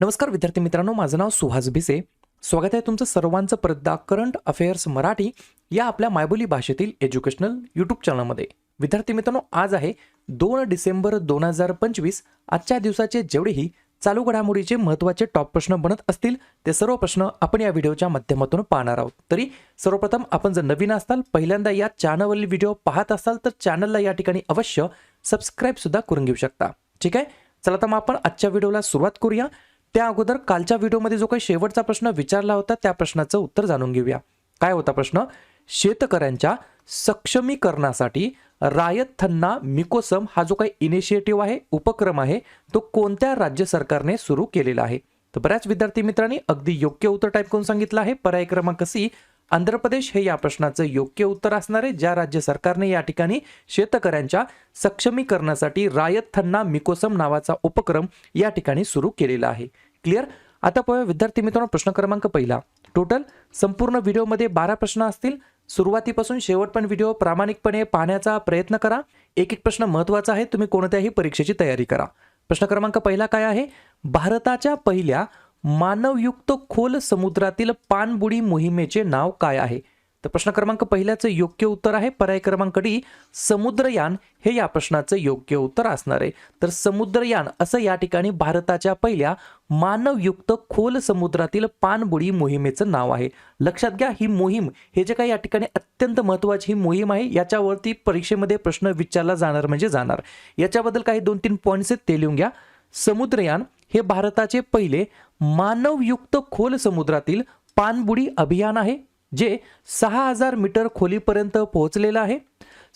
नमस्कार विद्यार्थी मित्रांनो, माझं नाव सुहास भिसे. स्वागत आहे तुमचं सर्वांचं परतदा करंट अफेअर्स मराठी या आपल्या मायबोली भाषेतील एज्युकेशनल यूट्यूब चॅनलमध्ये. विद्यार्थी मित्रांनो, आज आहे 2 डिसेंबर 2025. आजच्या दिवसाचे जेवढेही चालू घडामोडीचे महत्त्वाचे टॉप प्रश्न बनत असतील ते सर्व प्रश्न आपण या व्हिडिओच्या माध्यमातून पाहणार आहोत. तरी सर्वप्रथम आपण जर नवीन असाल, पहिल्यांदा या चॅनलवरील व्हिडिओ पाहत असाल तर चॅनलला या ठिकाणी अवश्य सबस्क्राईब सुद्धा करून घेऊ शकता. ठीक आहे, चला तर मग आपण आजच्या व्हिडिओला सुरुवात करूया. त्या अगोदर कालच्या व्हिडिओमध्ये जो काही शेवटचा प्रश्न विचारला होता त्या प्रश्नाचं उत्तर जाणून घेऊया. काय होता प्रश्न? शेतकऱ्यांच्या सक्षमीकरणासाठी रायत मिकोसम हा जो काही इनिशिएटिव्ह आहे, उपक्रम आहे, तो कोणत्या राज्य सरकारने सुरू केलेला आहे? तर बऱ्याच विद्यार्थी मित्रांनी अगदी योग्य उत्तर टाईप करून सांगितलं आहे. पर्याय क्रमांक सी आंध्र प्रदेश हे या प्रश्नाचं योग्य उत्तर असणार आहे, ज्या राज्य सरकारने या ठिकाणी शेतकऱ्यांच्या सक्षमीकरणासाठी रायत मिकोसम नावाचा उपक्रम या ठिकाणी सुरू केलेला आहे. क्लिअर? आता पाहूया विद्यार्थी मित्रांनो, प्रश्न क्रमांक पहिला. टोटल संपूर्ण व्हिडिओमध्ये 12 प्रश्न असतील. सुरुवातीपासून शेवटपर्यंत व्हिडिओ प्रामाणिकपणे पाहण्याचा प्रयत्न करा. एक एक प्रश्न महत्त्वाचा आहे, तुम्ही कोणत्याही परीक्षेची तयारी करा. प्रश्न क्रमांक पहिला काय आहे? भारताच्या पहिल्या मानवयुक्त खोल समुद्रातील पाणबुडी मोहिमेचे नाव काय आहे? तर प्रश्न क्रमांक पहिल्याचं योग्य उत्तर आहे पर्याय क्रमांक डी, समुद्रयान हे या प्रश्नाचं योग्य उत्तर असणार आहे. तर समुद्रयान असं या ठिकाणी भारताच्या पहिल्या मानवयुक्त खोल समुद्रातील पाणबुडी मोहिमेचं नाव आहे. लक्षात घ्या, ही मोहीम हे जे काही या ठिकाणी अत्यंत महत्त्वाची ही मोहीम आहे, याच्यावरती परीक्षेमध्ये प्रश्न विचारला जाणार म्हणजे जाणार. याच्याबद्दल काही 2-3 पॉईंट्स आहेत, ते लिहून घ्या. समुद्रयान हे भारताचे पहिले मानवयुक्त खोल समुद्रातील पाणबुडी अभियान आहे, जे 6000 मीटर खोलीपर्यंत पोहोचलेलं आहे.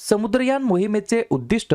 समुद्रयान मोहिमेचे उद्दिष्ट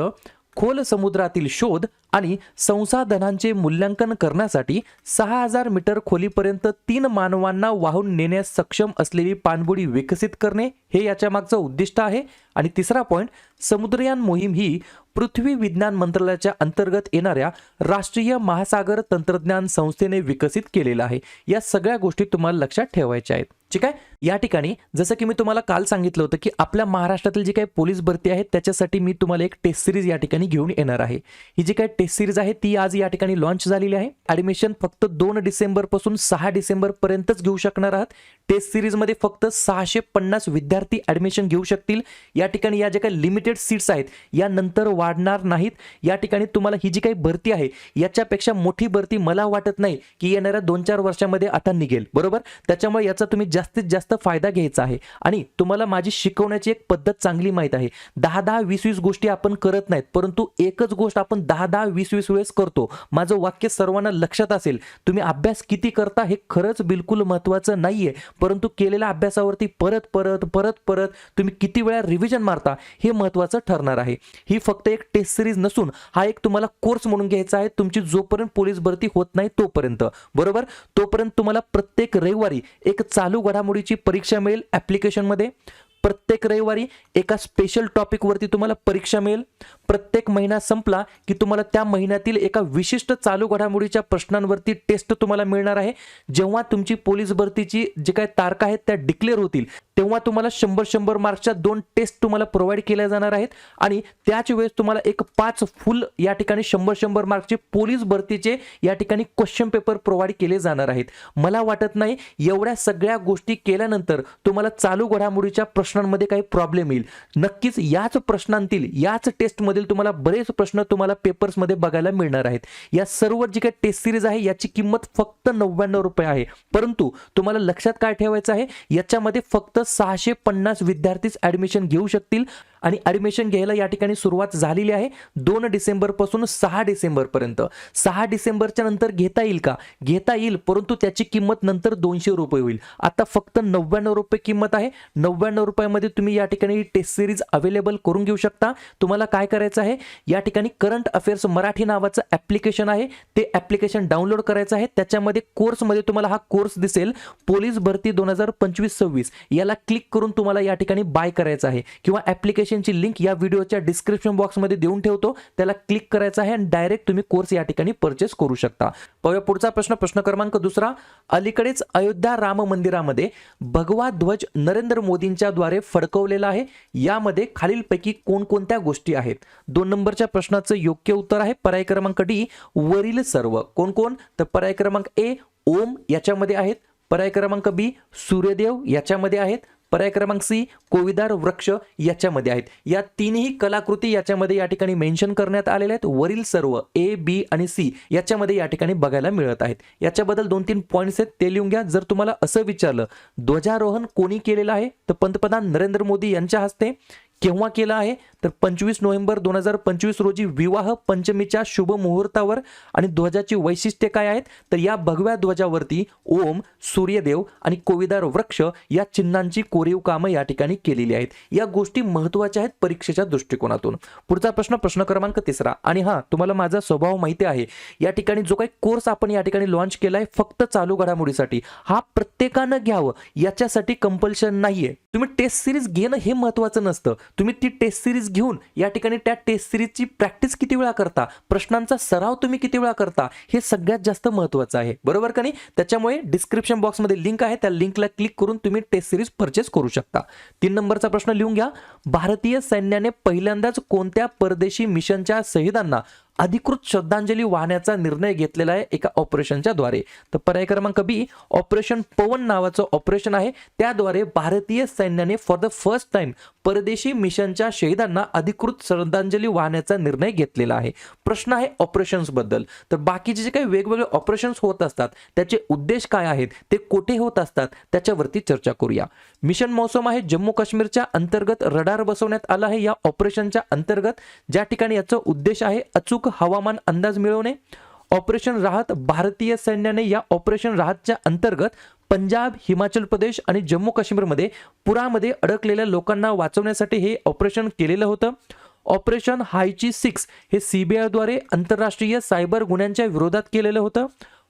खोल समुद्रातील शोध आणि संसाधनांचे मूल्यांकन करण्यासाठी 6000 मीटर खोलीपर्यंत 3 मानवांना वाहून नेण्यास सक्षम असलेली पाणबुडी विकसित करणे हे याच्या मागचं उद्दिष्ट आहे. आणि तिसरा पॉईंट, समुद्रयान मोहीम ही पृथ्वी विज्ञान मंत्रालयाच्या अंतर्गत येणाऱ्या राष्ट्रीय महासागर तंत्रज्ञान संस्थेने विकसित केलेला आहे. या सगळ्या गोष्टी तुम्हाला लक्षात ठेवायच्या आहेत. ठीक आहे, या ठिकाणी जसं की मी तुम्हाला काल सांगितलं होतं की आपल्या महाराष्ट्रातील जी काही पोलीस भरती आहे त्याच्यासाठी मी तुम्हाला एक टेस्ट सिरीज या ठिकाणी घेऊन येणार आहे. ही जी काही टेस्ट सिरीज आहे ती आज या ठिकाणी लॉन्च झालेली आहे. ॲडमिशन फक्त 2 डिसेंबर पासून 6 डिसेंबर पर्यंतच घेऊ शकणार आहात. टेस्ट सिरीज मध्ये फक्त 650 विद्यार्थी ॲडमिशन घेऊ शकतील. या ठिकाणी या ज्या काही लिमिटेड सीट्स आहेत या नंतर वाढणार नाहीत. या ठिकाणी तुम्हाला ही जी काही भरती आहे याच्यापेक्षा मोठी भरती मला वाटत नाही की येणाऱ्या 2-4 वर्षामध्ये आता निघेल, बरोबर? त्याच्यामुळे याचा तुम्ही जास्तीत जास्त फायदा घ्यायचा आहे. आणि तुम्हाला माझी शिकवण्याची एक पद्धत चांगली माहित आहे. 10-10, 20-20 गोष्टी आपण करत नाहीत, परंतु एकच गोष्ट आपण 10-10, 20-20 वेळेस करतो. माझं वाक्य सर्वांना लक्षात असेल. तुम्ही अभ्यास किती करता हे खरंच बिलकुल महत्त्वाचं नाहीये, परंतु केलेल्या अभ्यासावरती परत परत परत परत तुम्ही किती वेळा रिव्हिजन मारता हे महत्त्वाचं ठरणार आहे. ही फक्त एक टेस्ट सिरीज नसून हा एक तुम्हाला कोर्स म्हणून घ्यायचा आहे, तुमची जोपर्यंत पोलीस भरती होत नाही तोपर्यंत, बरोबर? तोपर्यंत तुम्हाला प्रत्येक रविवारी एक चालू घडामोडीची परीक्षा मिळेल ॲप्लिकेशनमध्ये. प्रत्येक रविवारी एका स्पेशल टॉपिक वरती तुम्हाला परीक्षा मिळेल. प्रत्येक महिना संपला की तुम्हाला त्या महिन्यातील एका विशिष्ट चालू घडामोडीच्या प्रश्नांवरती टेस्ट तुम्हाला मिळणार आहे. जेव्हा तुमची पोलीस भरतीची जे काही तारखा आहेत त्या डिक्लेअर होतील तेव्हा तुम्हाला 100-100 मार्क्सच्या 2 टेस्ट तुम्हाला प्रोव्हाइड केल्या जाणार आहेत. आणि त्याच वेळेस तुम्हाला एक 5 फुल या ठिकाणी 100-100 मार्क्सचे पोलीस भरतीचे या ठिकाणी क्वेश्चन पेपर प्रोव्हाइड केले जाणार आहेत. मला वाटत नाही एवढ्या सगळ्या गोष्टी केल्यानंतर तुम्हाला चालू घडामोडीच्या प्रश्नांमध्ये काही प्रॉब्लेम येईल. नक्कीच याच प्रश्नांतील याच टेस्टमधील तुम्हाला बरेच प्रश्न तुम्हाला पेपर्समध्ये बघायला मिळणार आहेत. या सर्व जी काही टेस्ट सिरीज आहे याची किंमत फक्त 99 रुपये आहे. परंतु तुम्हाला लक्षात काय ठेवायचं आहे, याच्यामध्ये फक्त 650 विद्यार्थीच ॲडमिशन घेऊ शकतील. आणि ॲडमिशन घ्यायला या ठिकाणी सुरुवात झालेली आहे 2 डिसेंबर पासून 6 डिसेंबर पर्यंत. 6 डिसेंबरच्या नंतर घेता येईल का? घेता येईल, परंतु त्याची किंमत नंतर 200 रुपये होईल. आता फक्त 99 रुपये किंमत आहे. 99 रुपयामध्ये तुम्ही या ठिकाणी टेस्ट सिरीज अवेलेबल करून घेऊ शकता. तुम्हाला काय करायचं आहे, या ठिकाणी करंट अफेअर्स मराठी नावाचं ॲप्लिकेशन आहे, ते ॲप्लिकेशन डाउनलोड करायचं आहे. त्याच्यामध्ये कोर्समध्ये तुम्हाला हा कोर्स दिसेल, पोलीस भरती 2025-26. याला क्लिक करून तुम्हाला या ठिकाणी बाय करायचं आहे किंवा ॲप्लिकेशन ॲप्लिकेशनची लिंक या व्हिडिओच्या डिस्क्रिप्शन बॉक्समध्ये देऊन ठेवतो, त्याला क्लिक करायचं आहे आणि डायरेक्ट तुम्ही कोर्स या ठिकाणी परचेस करू शकता. पाहूया पुढचा प्रश्न. प्रश्न क्रमांक 2. अलीकडेच अयोध्या राम मंदिरामध्ये भगवा ध्वज नरेंद्र मोदींच्या द्वारे फडकवलेला आहे. यामध्ये खालीलपैकी कोणकोणत्या गोष्टी आहेत? 2 नंबरच्या प्रश्नाचं योग्य उत्तर आहे पर्याय क्रमांक डी, वरील सर्व. कोण कोण? तर पर्याय क्रमांक ए ओम याच्यामध्ये आहेत, पर्याय क्रमांक बी सूर्यदेव याच्यामध्ये आहेत, पर्याय क्रमांक सी कोविदार वृक्ष याच्यामध्ये आहेत. या तीनही कलाकृती याच्यामध्ये या ठिकाणी मेन्शन करण्यात आलेल्या आहेत. वरील सर्व ए बी आणि सी याच्यामध्ये या ठिकाणी बघायला मिळत आहेत. याच्याबद्दल 2-3 पॉईंट्स आहेत, ते लिहून घ्या. जर तुम्हाला असं विचारलं ध्वजारोहण कोणी केलेलं आहे, तर पंतप्रधान नरेंद्र मोदी यांच्या हस्ते. केव्हा केला आहे? तर 25 नोव्हेंबर 2025 रोजी विवाह पंचमीच्या शुभ मुहूर्तावर. आणि ध्वजाची वैशिष्ट्ये काय आहेत? तर या भगव्या ध्वजावरती ओम, सूर्यदेव आणि कोविदार वृक्ष या चिन्हांची कोरीव कामं या ठिकाणी केलेली आहेत. या गोष्टी महत्त्वाच्या आहेत परीक्षेच्या दृष्टिकोनातून. पुढचा प्रश्न, प्रश्न क्रमांक 3. आणि हा तुम्हाला माझा स्वभाव माहिती आहे, या ठिकाणी जो काही कोर्स आपण या ठिकाणी लॉन्च केला आहे फक्त चालू घडामोडीसाठी, हा प्रत्येकानं घ्यावं याच्यासाठी कंपल्शन नाहीये. तुम्ही टेस्ट सिरीज घेणं हे महत्त्वाचं नसतं. तुम्ही ती टेस्ट सिरीज घेऊन या ठिकाणी त्या टेस्ट सिरीजची प्रॅक्टिस किती वेळा करता, प्रश्नांचा सराव तुम्ही किती वेळा करता, हे सगळ्यात जास्त महत्त्वाचं आहे. बरोबर का नाही? त्याच्यामुळे डिस्क्रिप्शन बॉक्समध्ये लिंक आहे, त्या लिंकला क्लिक करून तुम्ही टेस्ट सिरीज परचेस करू शकता. 3 नंबरचा प्रश्न लिहून घ्या. भारतीय सैन्याने पहिल्यांदाच कोणत्या परदेशी मिशनच्या शहीदांना अधिकृत श्रद्धांजली वाहण्याचा निर्णय घेतलेला आहे एका ऑपरेशनच्या द्वारे? तर पर्याय क्रमांक बी ऑपरेशन पवन नावाचं ऑपरेशन आहे. त्याद्वारे भारतीय सैन्याने फॉर द फर्स्ट टाइम परदेशी मिशनच्या शहीदांना अधिकृत श्रद्धांजली वाहण्याचा निर्णय घेतलेला आहे. प्रश्न आहे ऑपरेशन्स बद्दल. तर बाकीचे जे काही वेगवेगळे ऑपरेशन्स होत असतात त्याचे उद्देश काय आहेत, ते कोठे होत असतात, त्याच्यावरती चर्चा करूया. मिशन मौसम आहे जम्मू काश्मीरच्या अंतर्गत रडार बसवण्यात आला आहे या ऑपरेशनच्या अंतर्गत, ज्या ठिकाणी याचा उद्देश आहे अचूक हवामान अंदाज मिळवणे. ऑपरेशन राहत, भारतीय सैन्याने या ऑपरेशन राहतच्या अंतर्गत पंजाब, हिमाचल प्रदेश आणि जम्मू काश्मीरमध्ये पुरामध्ये अडकलेल्या लोकांना वाचवण्यासाठी हे ऑपरेशन केलेलं होतं. ऑपरेशन हायची 6 हे CBI द्वारे आंतरराष्ट्रीय सायबर गुन्ह्यांच्या विरोधात केलेलं होतं.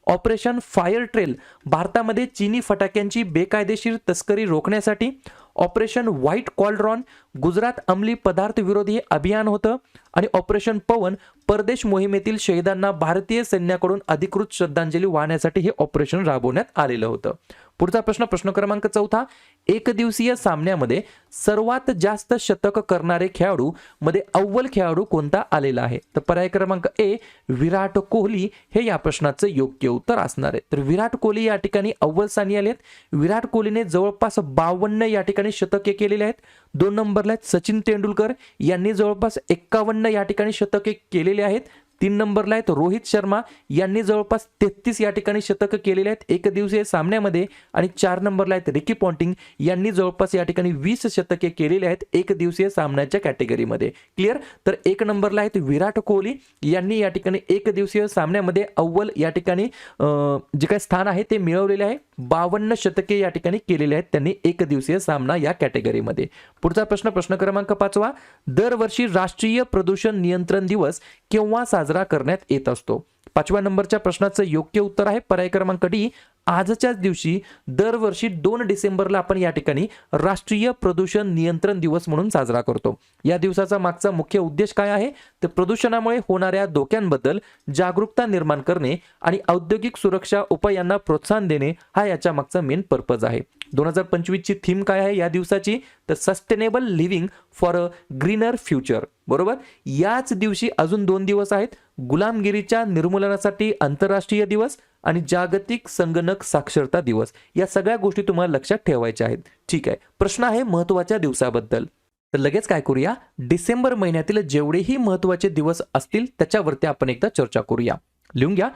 ऑपरेशन फायर ट्रेल भारतामध्ये चीनी फटाक्यांची बेकायदेशीर तस्करी रोखण्यासाठी. ऑपरेशन व्हाईट कॉलड्रॉन गुजरात अंमली पदार्थ विरोधी अभियान होतं. आणि ऑपरेशन पवन परदेश मोहिमेतील शहीदांना भारतीय सैन्याकडून अधिकृत श्रद्धांजली वाहण्यासाठी हे ऑपरेशन राबवण्यात आलेलं होतं. पुढचा प्रश्न, प्रश्न क्रमांक 4. एकदिवसीय सामन्यामध्ये सर्वात जास्त शतक करणारे खेळाडू मध्ये अव्वल खेळाडू कोणता आलेला आहे? तर पर्याय क्रमांक ए विराट कोहली हे या प्रश्नाचं योग्य उत्तर असणार आहे. तर विराट कोहली या ठिकाणी अव्वल स्थानी आले आहेत. विराट कोहलीने जवळपास 52 या ठिकाणी शतके केलेली आहेत. 2 नंबरला आहेत सचिन तेंडुलकर यांनी जवळपास 51 या ठिकाणी शतके केलेली आहेत. 3 नंबरला आहेत रोहित शर्मा यांनी जवळपास 33 या ठिकाणी शतक केलेले आहेत एक दिवसीय सामन्यामध्ये. आणि 4 नंबरला आहेत रिकी पॉन्टिंग यांनी जवळपास या ठिकाणी 20 शतके केलेले आहेत एक दिवसीय सामन्याच्या कॅटेगरीमध्ये. क्लिअर? तर 1 नंबरला आहेत विराट कोहली यांनी या ठिकाणी एक दिवसीय सामन्यामध्ये अव्वल या ठिकाणी जे काही स्थान आहे ते मिळवलेले आहे. 52 शतके या ठिकाणी केलेले आहेत त्यांनी एक दिवसीय सामना या कॅटेगरीमध्ये. पुढचा प्रश्न, प्रश्न क्रमांक 5. दरवर्षी राष्ट्रीय प्रदूषण नियंत्रण दिवस केव्हा साजरा करण्यात येत असतो? 5व्या नंबरच्या प्रश्नाचं योग्य उत्तर आहे पर्याय क्रमांक डी आजच्याच दिवशी. दरवर्षी 2 डिसेंबरला आपण या ठिकाणी राष्ट्रीय प्रदूषण नियंत्रण दिवस म्हणून साजरा करतो. या दिवसाचा मागचा मुख्य उद्देश काय आहे? तर प्रदूषणामुळे होणाऱ्या धोक्यांबद्दल जागरूकता निर्माण करणे आणि औद्योगिक सुरक्षा उपायांना प्रोत्साहन देणे हा याच्या मागचा मेन पर्पज आहे. 2025 ची थीम काय आहे या दिवसाची? तर sustainable living for a greener future. बरोबर? याच दिवशी अजून 2 दिवस आहेत. गुलामगिरीच्या निर्मूलनासाठी आंतरराष्ट्रीय दिवस आणि जागतिक संगणक साक्षरता दिवस. या सगळ्या गोष्टी तुम्हाला लक्षात ठेवायच्या आहेत. ठीक आहे. प्रश्न आहे महत्त्वाच्या दिवसाबद्दल. तर लगेच काय करूया, डिसेंबर महिन्यातील जेवढेही महत्त्वाचे दिवस असतील त्याच्यावरती आपण एकदा चर्चा करूया. लिहून घ्या.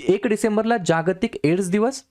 1 डिसेंबरला जागतिक एड्स दिवस,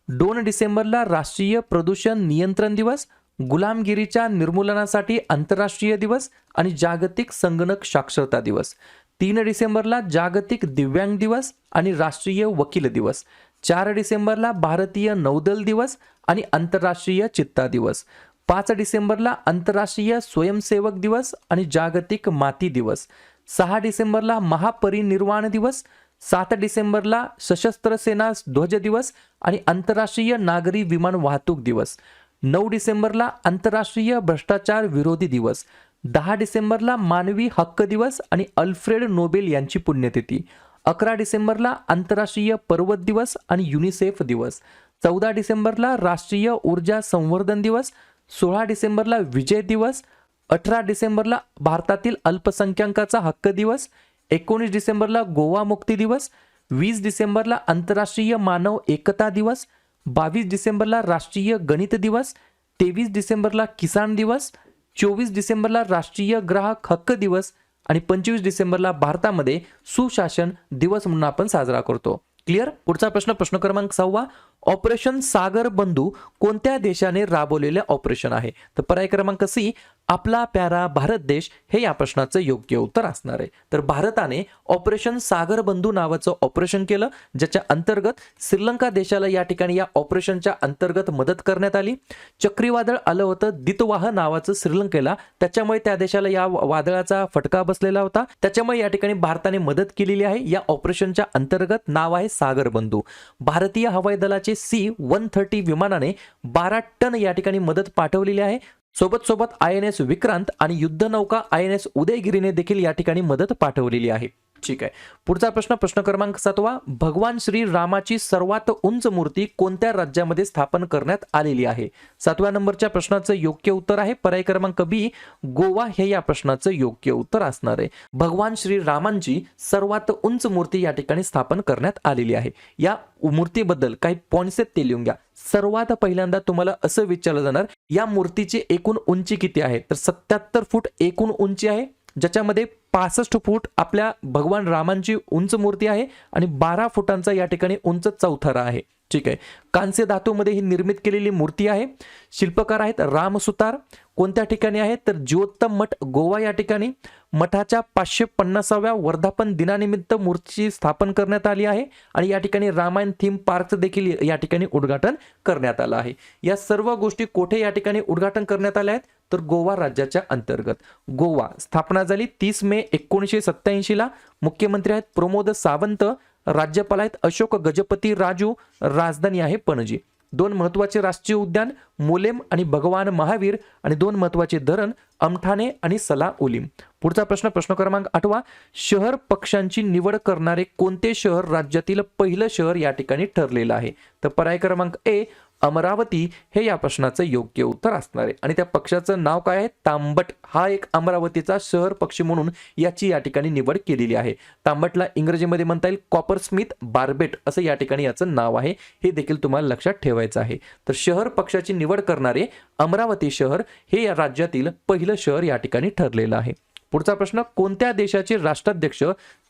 2 डिसेंबरला राष्ट्रीय प्रदूषण नियंत्रण दिवस, गुलामगिरीच्या निर्मूलनासाठी आंतरराष्ट्रीय दिवस आणि जागतिक संगणक साक्षरता दिवस. 3 डिसेंबरला जागतिक दिव्यांग दिवस आणि राष्ट्रीय वकील दिवस. 4 डिसेंबरला भारतीय नौदल दिवस आणि आंतरराष्ट्रीय चित्ता दिवस. 5 डिसेंबरला आंतरराष्ट्रीय स्वयंसेवक दिवस आणि जागतिक माती दिवस. 6 डिसेंबरला महापरिनिर्वाण दिवस. 7 डिसेंबरला सशस्त्र सेना ध्वज दिवस आणि आंतरराष्ट्रीय नागरी विमान वाहतूक दिवस. 9 डिसेंबरला आंतरराष्ट्रीय भ्रष्टाचार विरोधी दिवस. 10 डिसेंबरला मानवी हक्क दिवस आणि अल्फ्रेड नोबेल यांची पुण्यतिथी. 11 डिसेंबरला आंतरराष्ट्रीय पर्वत दिवस आणि युनिसेफ दिवस. 14 डिसेंबरला राष्ट्रीय ऊर्जा संवर्धन दिवस. 16 डिसेंबरला विजय दिवस. 18 डिसेंबरला भारतातील अल्पसंख्याकांचा हक्क दिवस. 19 डिसेंबरला गोवा मुक्ती दिवस. 20 डिसेंबरला आंतरराष्ट्रीय मानव एकता दिवस. 22 डिसेंबरला राष्ट्रीय गणित दिवस. 23 डिसेंबरला किसान दिवस. 24 डिसेंबरला राष्ट्रीय ग्राहक हक्क दिवस आणि 25 डिसेंबरला भारतामध्ये सुशासन दिवस म्हणून आपण साजरा करतो. क्लिअर. पुढचा प्रश्न, प्रश्न क्रमांक 6. ऑपरेशन सागर बंधू कोणत्या देशाने राबवलेले ऑपरेशन आहे? तर पर्याय क्रमांक सी, आपला प्यारा भारत देश हे या प्रश्नाचं योग्य उत्तर असणार आहे. तर भारताने ऑपरेशन सागर बंधू नावाचं ऑपरेशन केलं, ज्याच्या अंतर्गत श्रीलंका देशाला या ठिकाणी या ऑपरेशनच्या अंतर्गत मदत करण्यात आली. चक्रीवादळ आलं होतं दितवाह नावाचं श्रीलंकेला, त्याच्यामुळे त्या देशाला या वादळाचा फटका बसलेला होता. त्याच्यामुळे या ठिकाणी भारताने मदत केलेली आहे. या ऑपरेशनच्या अंतर्गत नाव आहे सागर बंधू. भारतीय हवाई दलाचे C-130 विमानाने 12 टन या ठिकाणी मदत पाठवलेली आहे. सोबत INS विक्रांत आणि युद्धनौका INS उदयगिरीने देखील या ठिकाणी मदत पाठवलेली आहे. ठीक आहे. पुढचा प्रश्न, प्रश्न क्रमांक 7. भगवान श्री रामाची सर्वात उंच मूर्ती कोणत्या राज्यामध्ये स्थापन करण्यात आलेली आहे? 7व्या नंबरच्या प्रश्नाचं योग्य उत्तर आहे पर्याय क्रमांक बी, गोवा हे या प्रश्नाचं योग्य उत्तर असणार आहे. भगवान श्री रामांची सर्वात उंच मूर्ती या ठिकाणी स्थापन करण्यात आलेली आहे. या मूर्तीबद्दल काही पॉइंट्स आहेत ते लिहून घ्या. सर्वात पहिल्यांदा तुम्हाला असं विचारलं जाणार, या मूर्तीची एकूण उंची किती आहे? तर 77 फूट एकूण उंची आहे, ज्याच्यामध्ये 65 फूट आपल्या भगवान रामांची उंच मूर्ती आहे आणि 12 फुटांचा या ठिकाणी उंच चौथरा आहे. ठीक आहे. कांस्य धातूमध्ये ही निर्मित केलेली मूर्ती आहे. शिल्पकार आहेत राम सुतार. कोणत्या ठिकाणी आहे? तर जीवोत्तम मठ गोवा या ठिकाणी. मठाच्या 550व्या वर्धापन दिनानिमित्त मूर्तीची स्थापन करण्यात आली आहे आणि या ठिकाणी रामायण थीम पार्कचं देखील या ठिकाणी उद्घाटन करण्यात आलं आहे. या सर्व गोष्टी कुठे या ठिकाणी उद्घाटन करण्यात आल्या आहेत? तर गोवा राज्याच्या अंतर्गत. गोवा स्थापना झाली 30 मे 1987 ला. मुख्यमंत्री आहेत प्रमोद सावंत. राज्यपाल आहेत अशोक गजपती राजू. राजधानी आहे पणजी. 2 महत्वाचे राष्ट्रीय उद्यान मोलेम आणि भगवान महावीर आणि 2 महत्वाचे धरण अमठाणे आणि सला उलीम. पुढचा प्रश्न, प्रश्न क्रमांक 8. शहर पक्षांची निवड करणारे कोणते शहर राज्यातील पहिलं शहर या ठिकाणी ठरलेलं आहे? तर पर्याय क्रमांक ए, अमरावती हे या प्रश्नाचं योग्य उत्तर असणार आहे. आणि त्या पक्षाचं नाव काय आहे? तांबट. हा एक अमरावतीचा शहर पक्षी म्हणून याची या ठिकाणी निवड केलेली आहे. तांबटला इंग्रजीमध्ये म्हणता येईल कॉपरस्मिथ बार्बेट असं या ठिकाणी याचं नाव आहे. हे देखील तुम्हाला लक्षात ठेवायचं आहे. तर शहर पक्षाची निवड करणारे अमरावती शहर हे या राज्यातील पहिलं शहर या ठिकाणी ठरलेलं आहे. पुढचा प्रश्न, कोणत्या देशाचे राष्ट्राध्यक्ष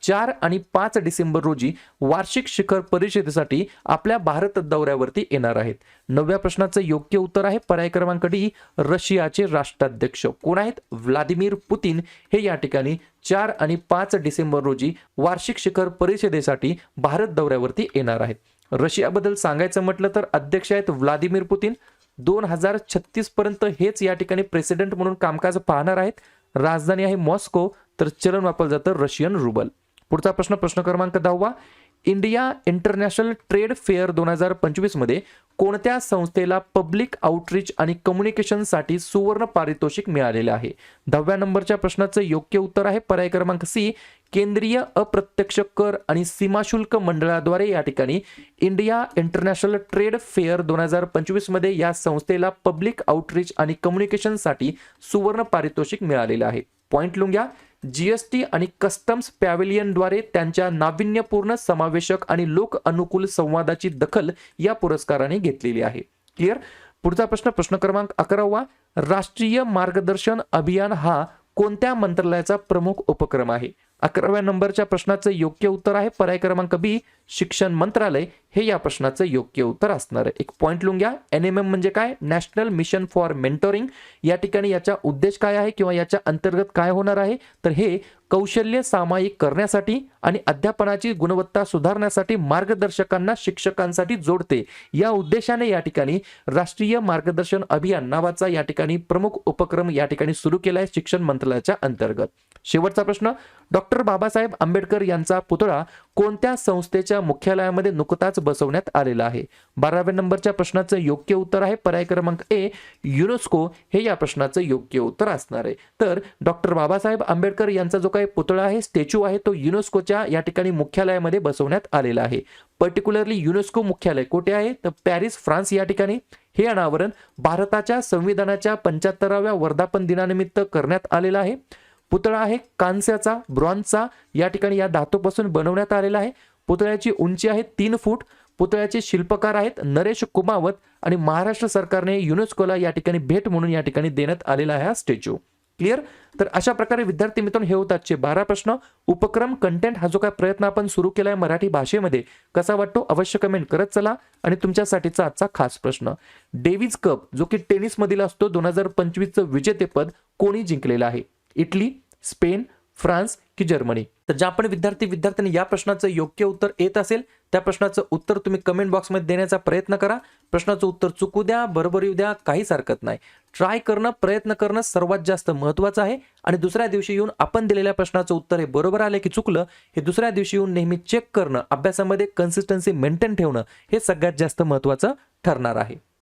4 आणि 5 डिसेंबर रोजी वार्षिक शिखर परिषदेसाठी आपल्या भारत दौऱ्यावरती येणार आहेत? 9व्या प्रश्नाचं योग्य उत्तर आहे पर्याय क्रमांक डी, रशियाचे राष्ट्राध्यक्ष. कोण आहेत? व्लादिमीर पुतिन हे या ठिकाणी 4 आणि 5 डिसेंबर रोजी वार्षिक शिखर परिषदेसाठी भारत दौऱ्यावरती येणार आहेत. रशियाबद्दल सांगायचं म्हटलं तर अध्यक्ष आहेत व्लादिमीर पुतिन. 2036 पर्यंत हेच या ठिकाणी प्रेसिडेंट म्हणून कामकाज पाहणार आहेत. राजधानी आहे मॉस्को. तर चलन वापरलं जातं रशियन रुबल. पुढचा प्रश्न, प्रश्न क्रमांक 10. इंडिया इंटरनॅशनल ट्रेड फेअर 2025 मध्ये कोणत्या संस्थेला पब्लिक आउटरीच आणि कम्युनिकेशनसाठी सुवर्ण पारितोषिक मिळालेले आहे? 10व्या नंबरच्या प्रश्नाचं योग्य उत्तर आहे पर्याय क्रमांक सी, केंद्रीय अप्रत्यक्ष कर आणि सीमाशुल्क मंडळाद्वारे या ठिकाणी इंडिया इंटरनॅशनल ट्रेड फेअर 2025 मध्ये या संस्थेला पब्लिक आउटरीच आणि कम्युनिकेशनसाठी सुवर्ण पारितोषिक मिळालेलं आहे. पॉइंट लिहून घ्या. जीएसटी आणि कस्टम्स पॅव्हिलियनद्वारे त्यांच्या नाविन्यपूर्ण समावेशक आणि लोक अनुकूल संवादाची दखल या पुरस्काराने घेतलेली आहे. क्लिअर. पुढचा प्रश्न, प्रश्न क्रमांक 11. राष्ट्रीय मार्गदर्शन अभियान हा कोणत्या मंत्रालयाचा प्रमुख उपक्रम आहे? 11व्या नंबरच्या प्रश्नाचं योग्य उत्तर आहे पर्याय क्रमांक बी, शिक्षण मंत्रालय हे या प्रश्नाचं योग्य उत्तर असणार आहे. एक पॉइंट लिहून घ्या. NMM म्हणजे काय? National mission for mentoring. या ठिकाणी याचा उद्देश काय आहे किंवा याच्या अंतर्गत काय होणार आहे? तर हे कौशल्य सामायिक करण्यासाठी आणि अध्यापनाची गुणवत्ता सुधारण्यासाठी मार्गदर्शकांना शिक्षकांसाठी जोडते. या उद्देशाने या ठिकाणी राष्ट्रीय मार्गदर्शन अभियान नावाचा या ठिकाणी प्रमुख उपक्रम या ठिकाणी सुरू केला आहे शिक्षण मंत्रालयाच्या अंतर्गत. शेवटचा प्रश्न, डॉ. डॉक्टर बाबासाहेब आंबेडकर यांचा पुतळा कोणत्या संस्थेच्या मुख्यालयामध्ये नुकताच बसवण्यात आलेला आहे? 12व्या नंबरच्या प्रश्नाचं योग्य उत्तर आहे पर्याय क्रमांक ए, युनेस्को हे या प्रश्नाचं योग्य उत्तर असणार आहे. तर डॉक्टर बाबासाहेब आंबेडकर यांचा जो काही पुतळा आहे, स्टॅच्यू आहे, तो युनेस्कोच्या या ठिकाणी मुख्यालयामध्ये बसवण्यात आलेला आहे. पर्टिक्युलरली युनेस्को मुख्यालय कुठे आहे? तर पॅरिस, फ्रान्स या ठिकाणी. हे अनावरण भारताच्या संविधानाच्या 75व्या वर्धापन दिनानिमित्त करण्यात आलेलं आहे. पुतळा आहे कांस्याचा, ब्रॉन्झचा या ठिकाणी या धातूपासून बनवण्यात आलेला आहे. पुतळ्याची उंची आहे 3 फूट. पुतळ्याचे शिल्पकार आहेत नरेश कुमावत आणि महाराष्ट्र सरकारने युनेस्कोला या ठिकाणी भेट म्हणून या ठिकाणी देण्यात आलेला आहे हा स्टॅच्यू. क्लिअर? तर अशा प्रकारे विद्यार्थी मित्रांनो हे होतात 12 प्रश्न. उपक्रम कंटेंट हा जो काय प्रयत्न आपण सुरू केलाय मराठी भाषेमध्ये कसा वाटतो अवश्य कमेंट करत चला. आणि तुमच्यासाठीचा आजचा खास प्रश्न, डेव्हिस कप जो की टेनिस मधील असतो 2025चं विजेतेपद कोणी जिंकलेलं आहे? इटली, स्पेन, फ्रान्स की जर्मनी? तर ज्या पण विद्यार्थ्यांनी या प्रश्नाचं योग्य उत्तर येत असेल त्या प्रश्नाचं उत्तर तुम्ही कमेंट बॉक्समध्ये देण्याचा प्रयत्न करा. प्रश्नाचं उत्तर चुकू द्या, बरोबर येऊ द्या, काहीच हरकत नाही. ट्राय करणं, प्रयत्न करणं सर्वात जास्त महत्त्वाचं आहे. आणि दुसऱ्या दिवशी येऊन आपण दिलेल्या प्रश्नाचं उत्तर हे बरोबर आले की चुकलं हे दुसऱ्या दिवशी येऊन नेहमी चेक करणं, अभ्यासामध्ये कन्सिस्टन्सी मेंटेन ठेवणं हे सगळ्यात जास्त महत्त्वाचं ठरणार आहे.